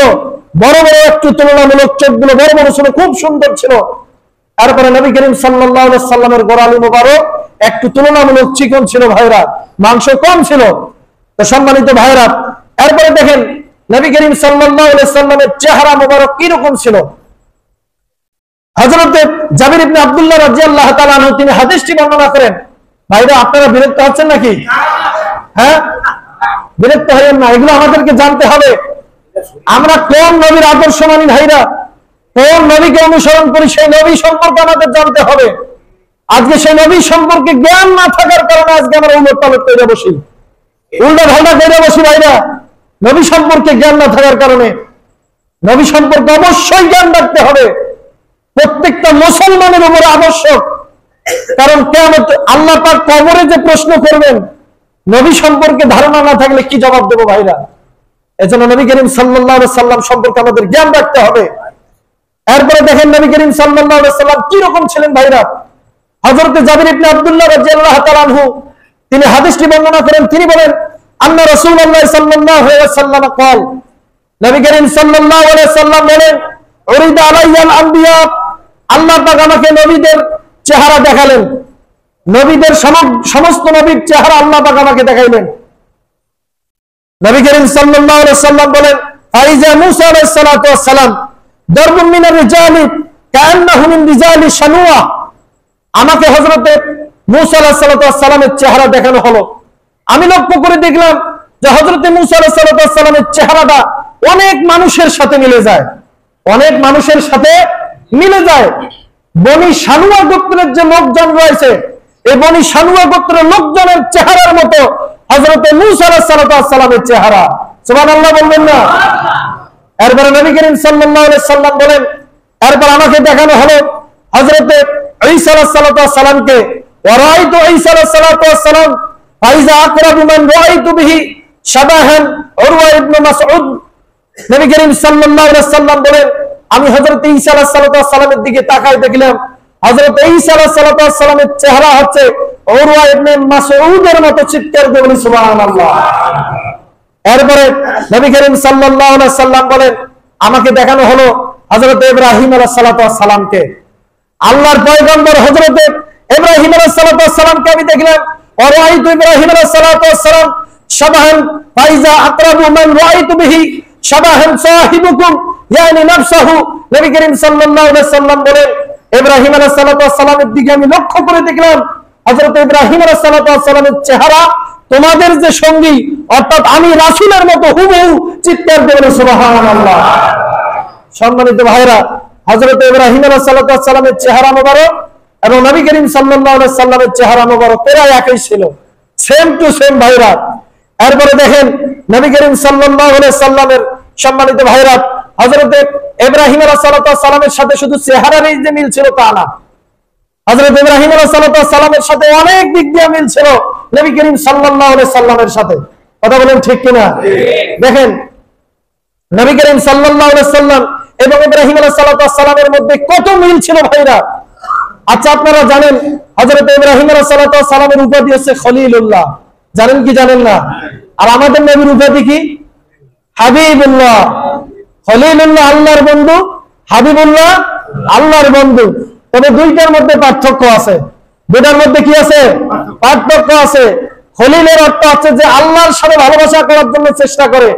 বড় বড় একটু তুলনামূলক চোখগুলো বড় বড় ছিল, খুব সুন্দর ছিল। এরপরে নবী করিম সাল্লাল্লাহু আলাইহি ওয়াসাল্লামের গোড়ালি মোবারক একটু তুলনামূলক চিকন ছিল ভাইরা, মাংস কম ছিল। তো সম্মানিত ভাইরা, এরপরে দেখেন নবী করিম সাল্লাল্লাহু আলাইহি সাল্লামের চেহারা মোবারক কি রকম ছিল। হযরত জাবির ইবনে আব্দুল্লাহ রাদিয়াল্লাহু তাআলা আনহু তিনি হাদিসটি বর্ণনা করেন। ভাইরা আপনারা বিরক্ত হচ্ছেন নাকি? হ্যাঁ, বিরক্ত হবেন না, এগুলো আমাদেরকে জানতে হবে। আমরা কোন নবীর আদর্শ মানি ভাইরা, কোন নবীকে অনুসরণ করি, সেই নবী সম্পর্কে আমাদের জানতে হবে। আজকে সেই নবী সম্পর্কে জ্ঞান না থাকার কারণে আজকে আমরা উলট পালট করে বসি, উল্টা ধাল্টা করে বসি ভাইরা। নবী সম্পর্কে জ্ঞান না থাকার কারণে, নবী সম্পর্কে অবশ্যই জ্ঞান রাখতে হবে, প্রত্যেকটা মুসলমানের উপরে আবশ্যক। কারণ কিয়ামত আল্লাহ পাক কবরে যে প্রশ্ন করবেন, নবী সম্পর্কে ধারণা না থাকলে কি জবাব দেব ভাইরা? এজন্য নবী করিম সাল্লাল্লাহু আলাইহি সাল্লাম সম্পর্কে আমাদের জ্ঞান রাখতে হবে। এরপরে দেখেন নবী করিম সাল্লাল্লাহু আলাইহি সাল্লাম কি রকম ছিলেন ভাইরা। হযরত জাবির ইবনে আব্দুল্লাহ রাদিয়াল্লাহু তাআলা আনহু তিনি হাদিসটি বর্ণনা করেন। তিনি বলেন, আন্না রাসূলুল্লাহ সাল্লাল্লাহু আলাইহি ওয়াসাল্লাম قال, নবী করিম সাল্লাল্লাহু আলাইহি সাল্লাম বলেন, উরিদা আলাইয়াল আম্বিয়া, আল্লাহ পাক আমাকে নবীদের চেহারা দেখালেন, নবীদের সমস্ত নবীর চেহারা আল্লাহ পাক আমাকে দেখাইলেন। নবী করিম সাল্লাল্লাহু আলাইহি সাল্লাম বলেন, ফাইজা মূসা আলাইহিস সালাতু ওয়াস সালাম দরবুম মিনার রিজালি কাআন্নাহু মিন রিজালি শানুয়া, আমাকে হযরত মূসা আলাইহিস সালাতু ওয়াস সালামের চেহারা দেখানো হলো। আমি লক্ষ্য করে দেখলাম যে হযরত মূসা আলাইহিস সালাতু ওয়াস সালামের চেহারাটা অনেক মানুষের সাথে মিলে যায়, অনেক মানুষের সাথে মিলে যায়। বনি শানুয়া গোত্রের যে লোকজন রয়েছে, এই বনি শানুয়া গোত্রের লোকজনের চেহারার মতো হযরত মূসা আলাইহিস সালাতু ওয়াস সালামের চেহারা। সুবহানাল্লাহ বলবেন না? এরপরে নবী করিম সাল্লাল্লাহু আলাইহি সাল্লাম বলেন, এরপর আমাকে দেখানো হলো হযরত ঈসা আলাইহিস সালাতু ওয়াস সালামকে। ওয়ারাইতু ঈসা আলাইহিস সালাতু ওয়াস সালাম ফাইজা আকরাবু মান রাআইতু বিহি শাবাহান উরওয়া ইবনে মাসউদ। নবী করিম সাল্লাল্লাহু আলাইহি সাল্লাম বলেন, আমি হযরত ঈসা আলাইহিস সালাতু ওয়াস সালামের দিকে তাকাই দেখলাম হযরত ঈসা আলাইহিস সালাতু ওয়াস সালামের চেহারা হচ্ছে উরওয়া ইবনে মাসউদের মতো। চিৎকার দিয়ে বলি সুবহানাল্লাহ। এরপরে নবী করিম সাল্লাল্লাহু আলাইহি সাল্লাম বলেন, আমাকে দেখানো হলো হযরত ইব্রাহিম আলাইহিস সালাতু ওয়াস সালামকে। আল্লাহর পয়গম্বর হযরত ইব্রাহিম আলাইহিস সালাতু ওয়াস সালামকে আমি দেখলাম, ওয়ারাইতু ইব্রাহিম আলাইহিস সালাতু ওয়াস সালাম শাবাহান ফাইজা আকরাবু মান রাআইতু বিহি শাবাহান সাহিবুকুম ইয়ানি নাফসাহু। নবী করিম সাল্লাল্লাহু আলাইহি সাল্লাম বলেন, ইব্রাহিম আলাইহিস সালাতু ওয়াস সালামের দিকে আমি লক্ষ্য করে দেখলাম হযরত ইব্রাহিম আলাইহিস সালাতু ওয়াস সালামের চেহারা তোমাদের যে সঙ্গী অর্থাৎ আমি রাসূলের মতো হুবহু। চিৎকার দিয়ে বলি সুবহানাল্লাহ। সম্মানিত ভাইরা, হযরত ইব্রাহিম আলাইহিস সালাতু ওয়াস সালামের চেহারা মোবারক এবং নবী করিম সাল্লাল্লাহু আলাইহি সাল্লামের চেহারা মোবারক প্রায় একই ছিল, সেম টু সেম ভাইরা। এরপরে দেখেন নবী করিম সাল্লাল্লাহু আলাইহি সাল্লামের সম্মানিত ভাইরা, হযরত ইব্রাহিম আলাইহিস সালাতু ওয়াস সালামের সাথে শুধু চেহারারই যে মিল ছিল তা না, হযরত ইব্রাহিম আলাইহিস সালাতু ওয়াস সালামের সাথে অনেক দিক দিয়ে মিল ছিল নবী করিম সাল্লাল্লাহু আলাইহি সাল্লামের সাথে। কথা বলেন ঠিক কিনা? দেখেন নবী করিম সাল্লাল্লাহু আলাইহি সাল্লাম এবং ইব্রাহিম আলাইহিস সালাতু ওয়াস সালামের মধ্যে কত মিল ছিল ভাইরা। আচ্ছা আপনারা জানেন হযরত ইব্রাহিম আলাইহিস সালাতু ওয়াস সালামের উপাধি হচ্ছে খলিলুল্লাহ, জানেন কি জানেন না? আর আমাদের নবীর উপাধি কি? হাবিবুল্লাহ। খলিলুল্লাহ আল্লাহর বন্ধু, হাবিবুল্লাহ আল্লাহর বন্ধু। তবে দুইটার মধ্যে পার্থক্য আছে, দুটার মধ্যে কি আছে? পার্থক্য আছে। খলিলের অর্থ হচ্ছে যে আল্লাহর সাথে ভালোবাসা করার জন্য চেষ্টা করে,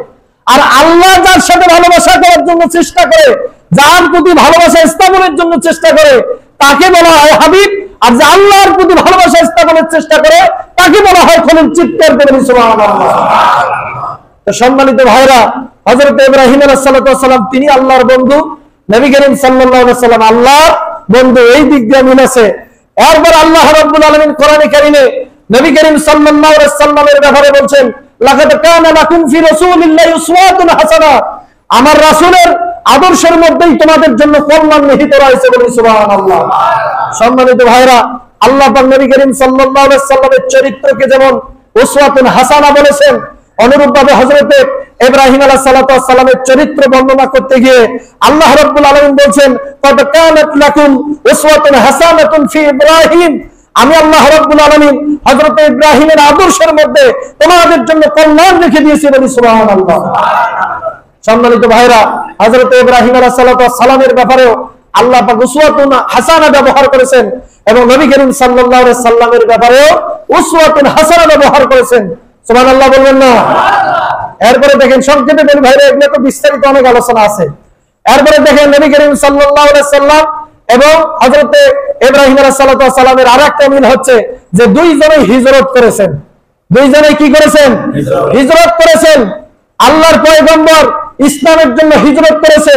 আর আল্লাহ যার সাথে ভালোবাসা করার জন্য চেষ্টা করে, যার প্রতি ভালোবাসা স্থাপনের জন্য চেষ্টা করে তাকে বলা হয় হাবিব, আর যে আল্লাহর প্রতি ভালোবাসা স্থাপনের চেষ্টা করে তাকে বলা হয় খলিল। চিৎকার করে সুবহানাল্লাহ। তো সম্মানিত ভাইরা, হযরত ইব্রাহিম আলাইহিস সালাতু ওয়াস সালাম তিনি আল্লাহর বন্ধু, নবী করিম সাল্লাল্লাহু আলাইহি ওয়াসাল্লাম আল্লাহর বন্ধু, এই দিক দিয়ে মিল আছে। এরপর আল্লাহ রাব্বুল আলামিন কোরআনে কারীমে নবী করিম সাল্লাল্লাহু আলাইহি ওয়াসাল্লামের ব্যাপারে বলছেন, লাকাদ কানা লাকুম ফি রাসূলিল্লাহি উসওয়াতুন হাসানা, আমার রাসূলের আদর্শের মধ্যেই তোমাদের জন্য কল্যাণ নিহিত রয়েছে বলি সুবহানাল্লাহ। সম্মানিত ভাইরা, আল্লাহ পাক নবী করিম সাল্লাল্লাহু আলাইহি ওয়াসাল্লামের চরিত্রকে যেমন উসওয়াতুন হাসানা বলেছেন, অনুরূপভাবে হযরত ইব্রাহিম আলাইহিস সালাতু ওয়াস সালামের চরিত্র বর্ণনা করতে গিয়ে আল্লাহ রাব্বুল আলামিন বলেন, ক্বাদ কানাত লাকুম উসওয়াতুন হাসানাতুন ফি ইব্রাহিম, আমি আল্লাহ রাব্বুল আলামিন হযরত ইব্রাহিমের আদর্শের মধ্যে তোমাদের জন্য কল্যাণ রেখে দিয়েছি বলি সুবহানাল্লাহ। সম্মানিত ভাইরা, হযরত ইব্রাহিম আলাইহিস সালাতু ওয়াস সালামের ব্যাপারেও আল্লাহ পাক উসওয়াতুন হাসানা ব্যবহার করেছেন এবং নবী করিম সাল্লাল্লাহু আলাইহি সাল্লামের ব্যাপারেও উসওয়াতুন হাসানা ব্যবহার করেছেন। সুবহানাল্লাহ বলবেন না? এরপরে দেখেন সংক্ষেপে বলি ভাইরা, এগুলো তো বিস্তারিত অনেক আলোচনা আছে। এরপরে দেখেন নবী করিম সাল্লাল্লাহু আলাইহি সাল্লাম এবং হযরতে ইব্রাহিম আলাইহিস সালামের আরেকটা মিল হচ্ছে যে দুইজনেই হিজরত করেছেন। দুইজনেই কি করেছেন? হিজরত করেছেন। আল্লাহর পয়গম্বর ইসলামের জন্য হিজরত করেছে,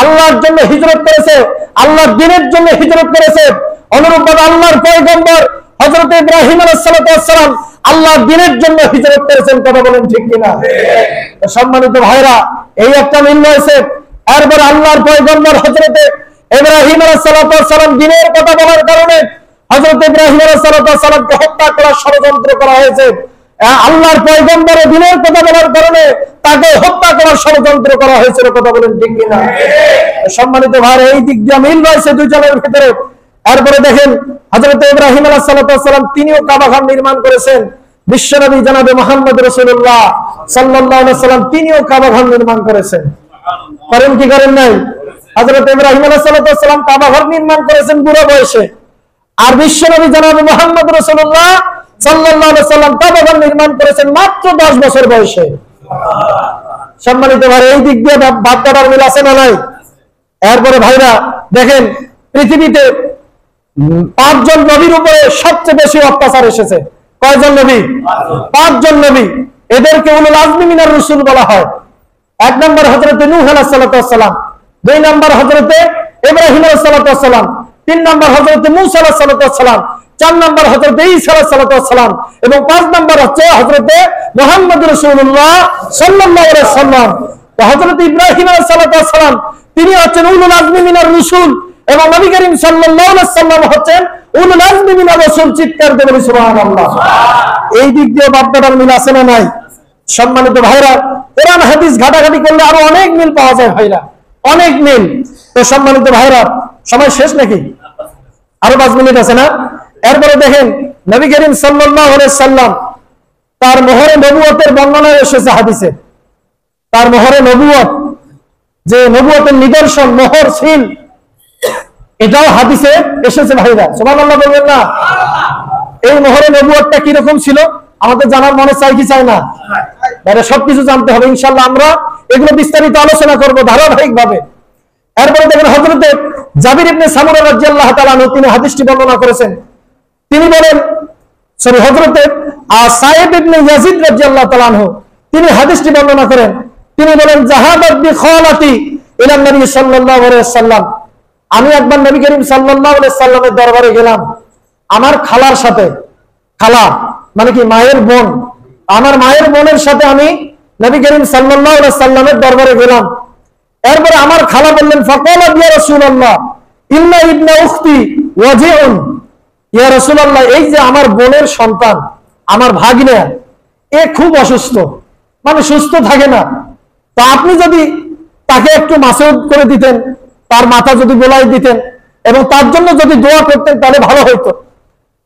আল্লাহর জন্য হিজরত করেছে, আল্লাহর দ্বীনের জন্য হিজরত করেছে। অনুরূপভাবে আল্লাহর পয়গম্বর হযরত ইব্রাহিম আলাইহিস সালাম আল্লাহর দ্বীনের জন্য হিজরত করেছেন। কথা বলেন ঠিক কিনা? সম্মানিত ভাইরা, এই একটা মিল রয়েছে। এরপর আল্লাহর পয়গম্বর হযরত ইব্রাহিম আলাইহিস সালাম দ্বীনের কথা বলার কারণে হযরত ইব্রাহিম আলাইহিস সালামকে হত্যা করার ষড়যন্ত্র করা হয়েছে। আল্লাহর পয়গম্বরের দ্বীনের কথা বলার কারণে তাকে হত্যা করার ষড়যন্ত্র করা হয়েছিল। কথা বলেন ঠিক কিনা? সম্মানিত ভাইরা, এই দিক দিয়ে মিল রয়েছে দুইজনের ভিতরে। এরপরে দেখেন হযরত ইব্রাহিম আলাইহিস সালাম তিনিও কাবা ঘর নির্মাণ করেছেন। বিশ্বনবী জনাবে মুহাম্মদ রাসূলুল্লাহ সাল্লাল্লাহু আলাইহি ওয়াসাল্লাম তিনিও কাবা ঘর নির্মাণ করেছেন। করেন কি করেন নাই? হযরত ইব্রাহিম আলাইহিস সালাম কাবা ঘর নির্মাণ করেছেন বুড়ো বয়সে, আর বিশ্বনবী জনাবে মুহাম্মদ রাসূলুল্লাহ সাল্লাল্লাহু আলাইহি ওয়াসাল্লাম কাবা ঘর নির্মাণ করেছেন মাত্র 10 বছর বয়সে। সম্মানিত ভাই, এই দিক দিয়ে বাপদাদার মিল আছে না নাই? এরপরে ভাইরা দেখেন পৃথিবীতে 5 জন নবীর উপরে সবচেয়ে বেশি অত্যাচার এসেছে। কয়জন নবী? 5 জন নবী। এদেরকে উলুল আজমি মিনার রাসূল বলা হয়। 1 নম্বর হযরত নূহ আলাইহিস সালাম, 2 নম্বর হযরত ইব্রাহিম আলাইহিস সালাম, 3 নম্বর হযরত মূসা আলাইহিস সালাম, 4 নম্বর হযরত ঈসা আলাইহিস সালাম এবং 5 নম্বর হচ্ছে হযরত মুহাম্মদ রাসূলুল্লাহ সাল্লাল্লাহু আলাইহি ওয়াসাল্লাম। তো হযরত ইব্রাহিম আলাইহিস সালাম তিনি হচ্ছেন উলুল আজমি মিনার রাসূল এবং নবী করিম সাল্লাল্লাহু আলাইহি ওয়াসাল্লাম হচ্ছেন উলুল আজমি মিনার রাসূল। চিৎকার দিয়ে বলি সুবহানাল্লাহ। এই দিক দিয়ে বাপদাদার মিল আছে না নাই? সম্মানিত ভাইরা, কোরআন হাদিস ঘাটাঘাটি করলে আরো অনেক মিল পাওয়া যায় ভাইরা, অনেক মিল। তো সম্মানিত ভাইরা, সময় শেষ নাকি? আরো 5 মিনিট আছে না? এরপরে দেখেন নবী করিম সাল্লাল্লাহু আলাইহি সাল্লাম তার মোহরে নবুয়তের বর্ণনা এসেছে হাদিসে। তার মোহরে নবুয়ত, যে নবুয়তের নিদর্শন, মোহর সিল, এটাও হাদিসে এসেছে ভাইরা। সুবহানাল্লাহ বলবেন না? এই মোহরে নবুয়তটা কি রকম ছিল আমাদের জানার মনে চাই কি চাই না? ভাইরা, সবকিছু জানতে হবে ইনশাআল্লাহ। আমরা এগুলো বিস্তারিত আলোচনা করব ধারাবাহিকভাবে। এরপরে দেখেন হযরত জাবির ইবনে সামুরা রাদিয়াল্লাহু তাআলা আনহু তিনি হাদিসটি বর্ণনা করেছেন। তিনি বলেন, হযরত সাইদ ইবনে ইয়াজিদ রাদিয়াল্লাহু তাআলা আনহু তিনি হাদিসটি বর্ণনা করেন। তিনি বলেন, জাহাবাত বি খালাতি ইলা নবী সাল্লাল্লাহু আলাইহি ওয়াসাল্লাম, আমি একবার নবী করিম সাল্লাল্লাহু আলাইহি ওয়াসাল্লামের দরবারে গেলাম আমার খালার সাথে। খালা মানে কি? মায়ের বোন। আমার মায়ের বোনের সাথে আমি নবী করিম সাল্লাল্লাহু আলাইহি ওয়াসাল্লামের দরবারে গেলাম। এরপরে আমার খালা বললেন, ফাকালা ইয়া রাসূলুল্লাহ ইন্না ইবনা উখতি ওয়াজিউন, ইয়া রাসূলুল্লাহ, এই যে আমার বোনের সন্তান, আমার ভাগিনা, এ খুব অসুস্থ, মানে সুস্থ থাকে না। তা আপনি যদি তাকে একটু মাসউদ করে দিতেন, তার মাথা যদি বোলাই দিতেন এবং তার জন্য যদি দোয়া করতেন তাহলে ভালো হতো।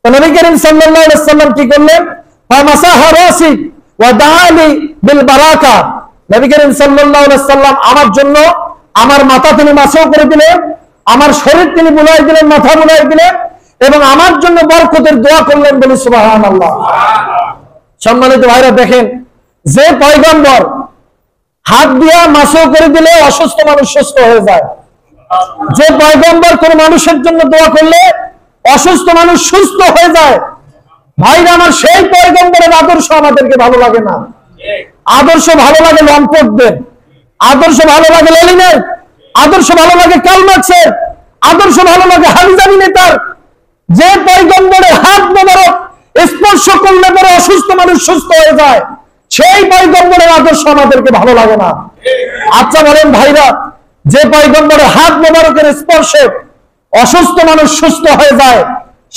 তো নবী করিম সাল্লাল্লাহু আলাইহি ওয়াসাল্লাম কি করলেন? ফামাসাহা রাসি ওয়া দাআলি বিল বারাকা, নবী করিম সাল্লাল্লাহু আলাইহি ওয়াসাল্লাম আমার জন্য আমার মাথা তিনি মাসহ করে দিলেন, আমার শরীর তিনি বুলাই দিলেন, মাথা বুলাই দিলেন এবং আমার জন্য বরকতের দোয়া করলেন। বলি সুবহানাল্লাহ। সম্মানিত ভাইরা, দেখেন যে পয়গম্বর হাত দিয়া মাসহ করে দিলে অসুস্থ মানুষ সুস্থ হয়ে যায়, যে পয়গম্বর কোন মানুষের জন্য দোয়া করলে অসুস্থ মানুষ সুস্থ হয়ে যায়, ভাইরা আমার, সেই পয়গম্বরের আদর্শ আমাদেরকে ভালো লাগে না। আদর্শ ভালো লাগে লম্পটদের, আদর্শ ভালো লাগে লেনিনের, আদর্শ ভালো লাগে কার্ল মার্কসের, আদর্শ ভালো লাগে হামিজানি নেতার। যে পয়গম্বরের হাত মোবারক স্পর্শ করলে পরে অসুস্থ মানুষ সুস্থ হয়ে যায়, সেই পয়গম্বরের আদর্শ আমাদেরকে ভালো লাগে না। আচ্ছা বলেন ভাইরা, যে পয়গম্বরের হাত মোবারকের স্পর্শে অসুস্থ মানুষ সুস্থ হয়ে যায়,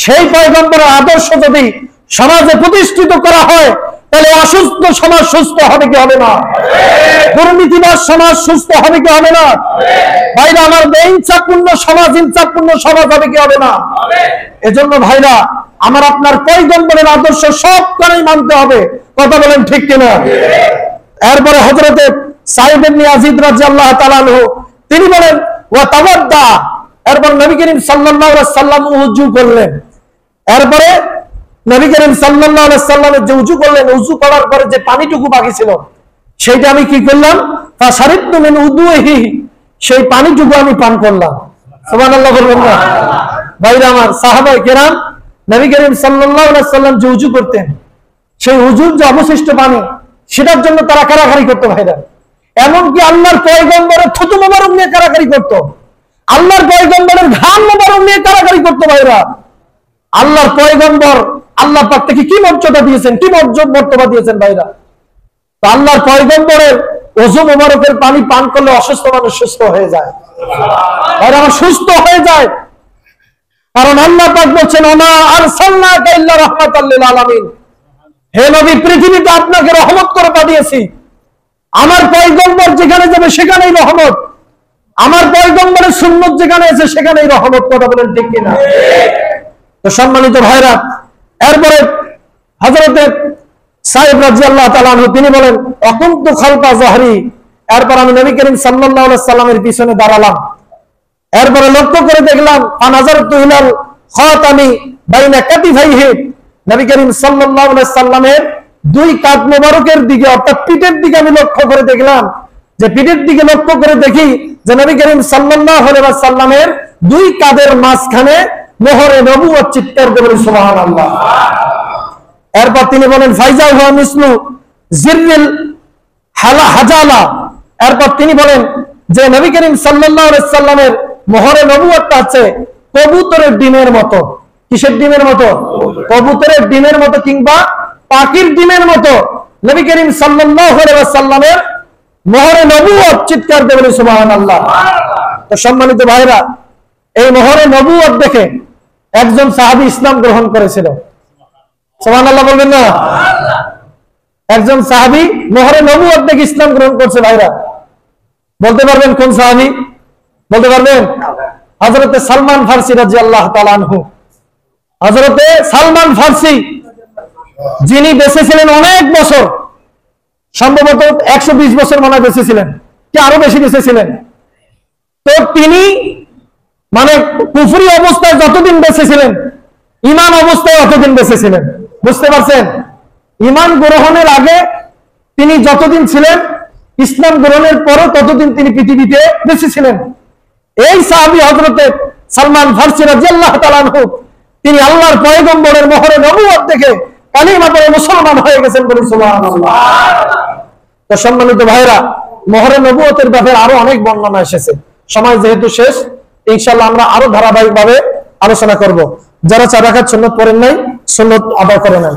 সেই পয়গম্বরের আদর্শ যদি সমাজে প্রতিষ্ঠিত করা হয় তাহলে অসুস্থ সমাজ সুস্থ হবে কি হবে না? দুর্নীতিবাজ সমাজ সুস্থ হবে কি হবে না? ভাইরা আমার, ইনসাফপূর্ণ সমাজ, ইনসাফপূর্ণ সমাজ হবে কি হবে না? এজন্য ভাইরা আমার, আপনার পয়গম্বরের আদর্শ সবখানেই মানতে হবে। কথা বলেন ঠিক কিনা? এরপরে হযরতে সাইদ ইবনে ইয়াজিদ রাদিয়াল্লাহু তাআলা আনহু তিনি বলেন, ওয়া তাওয়াদ্দা, এরপর নবী করিম সাল্লাল্লাহু আলাইহি ওয়াসাল্লাম ওযু করলেন। এরপরে নবী করিম সাল্লাল্লাহু আলাইহি ওয়াসাল্লাম যে ওযু করলেন, ওযু করার পরে যে পানিটুকু বাকি ছিল সেইটা আমি কি করলাম, ফাশারিবতু মিন উদুহি, সেই পানিটুকু আমি পান করলাম। সুবহানাল্লাহ বলবেন না? ভাইরা আমার, সাহাবায়ে কেরাম নবী করিম সাল্লাল্লাহু আলাইহি সাল্লাম যে উযু করতেন, সেই উযুর যে অবশিষ্ট পানি, সেটার জন্য তারা কারাকারি করতো ভাইরা। এমনকি আল্লাহর পয়গম্বরের থুতু মোবারক নিয়ে কারাকারি করতো, আল্লাহর পয়গম্বরের ঘাম মোবারক নিয়ে কারাকারি করতো ভাইরা। আল্লাহর পয়গম্বর আল্লাহ পাক থেকে কি মর্যাদা দিয়েছেন, কি মর্যাদা দিয়েছেন ভাইরা। তো আল্লাহর পয়গম্বরের ওযু মোবারকের পানি পান করলে অসুস্থ মানুষ সুস্থ হয়ে যায় ভাইরা, আমার সুস্থ হয়ে যায়। কারণ আল্লাহ পাক বলছেন, ওমা আরসালনাকা ইল্লা রাহমাতাল লিল আলামিন, হে নবী, পৃথিবীতে আপনাকে রহমত করে পাঠিয়েছি। আমার পয়গম্বর যেখানে যাবে সেখানেই রহমত, আমার পয়গম্বরের সুন্নাত যেখানে আছে সেখানেই রহমত। কথা বলেন ঠিক কিনা? তো সম্মানিত ভাইরা, এরপরে হযরতে সাহেব রাদিয়াল্লাহু তাআলা আনহু তিনি বলেন, অকুনতু খালফা যাহরি, এরপর আমি নবী করিম সাল্লাল্লাহু আলাইহি সাল্লামের পিছনে দাঁড়ালাম। এরপরে লক্ষ্য করে দেখলাম, ফানাজারতু ইলাল খাতামি বাইনা কাতিফাইহি, নবী করিম সাল্লাল্লাহু আলাইহি সাল্লামের দুই কাঁধ মোবারকের দিকে, অর্থাৎ পিঠের দিকে আমি লক্ষ্য করে দেখলাম। যে পিঠের দিকে লক্ষ্য করে দেখি যে নবী করিম সাল্লাল্লাহু আলাইহি সাল্লামের দুই কাঁধের মাঝখানে মোহরে নবুয়ত চিৎকার করে বলি সুবহানাল্লাহ। এরপর তিনি বলেন, ফাইজা হুয়া মিসলু জিররিল হাজালা, এরপর তিনি বলেন যে নবী করিম সাল্লাল্লাহু আলাইহি সাল্লামের মোহরে নবুয়তটা আছে কবুতরের ডিমের মতো। কিসের ডিমের মতো? কবুতরের ডিমের মতো কিংবা পাখির ডিমের মতো নবী করিম সাল্লাল্লাহু আলাইহি সাল্লামের মোহরে নবুয়ত চিৎকার করে বলি সুবহানাল্লাহ। তো সম্মানিত ভাইরা, এই মোহরে নবুয়ত দেখে একজন সাহাবী ইসলাম গ্রহণ করেছিল। সুবহানাল্লাহ বলবেন না? একজন সাহাবী মোহরে নবুয়ত দেখে ইসলাম গ্রহণ করছে ভাইরা। বলতে পারবেন কোন সাহাবী? বলতে পারবেন? হযরতে সালমান ফারসি রাদিয়াল্লাহু তাআলা আনহু। হযরতে সালমান ফারসি, যিনি বেঁচে ছিলেন অনেক বছর, সম্ভবত 120 বছর মনে বেঁচে ছিলেন, কি আরো বেশি বেঁচে ছিলেন। তো তিনি মানে কুফরি অবস্থায় যতদিন বেঁচে ছিলেন, ঈমান অবস্থায় অতদিন বেঁচে ছিলেন। বুঝতে পারছেন? ঈমান গ্রহণের আগে তিনি যতদিন ছিলেন, ইসলাম গ্রহণের পরও ততদিন তিনি পৃথিবীতে বেঁচে ছিলেন। এই সাহাবী হযরতে সালমান ফারসি রাদিয়াল্লাহু তাআলা আনহু, তিনি আল্লাহর পয়গম্বরের মোহরে নবুয়ত দেখে কালিমা পড়ে মুসলমান হয়ে গেছেন বলে সুবহানাল্লাহ। তো সম্মানিত ভাইরা, মোহরে নবুয়তের ব্যাপারে আরো অনেক বর্ণনা এসেছে। সময় যেহেতু শেষ, ইনশাআল্লাহ আমরা আরো ধারাবাহিকভাবে আলোচনা করব। যারা 4 রাকাত সুন্নাত পড়েন নাই, সুন্নাত আদায় করে নেন।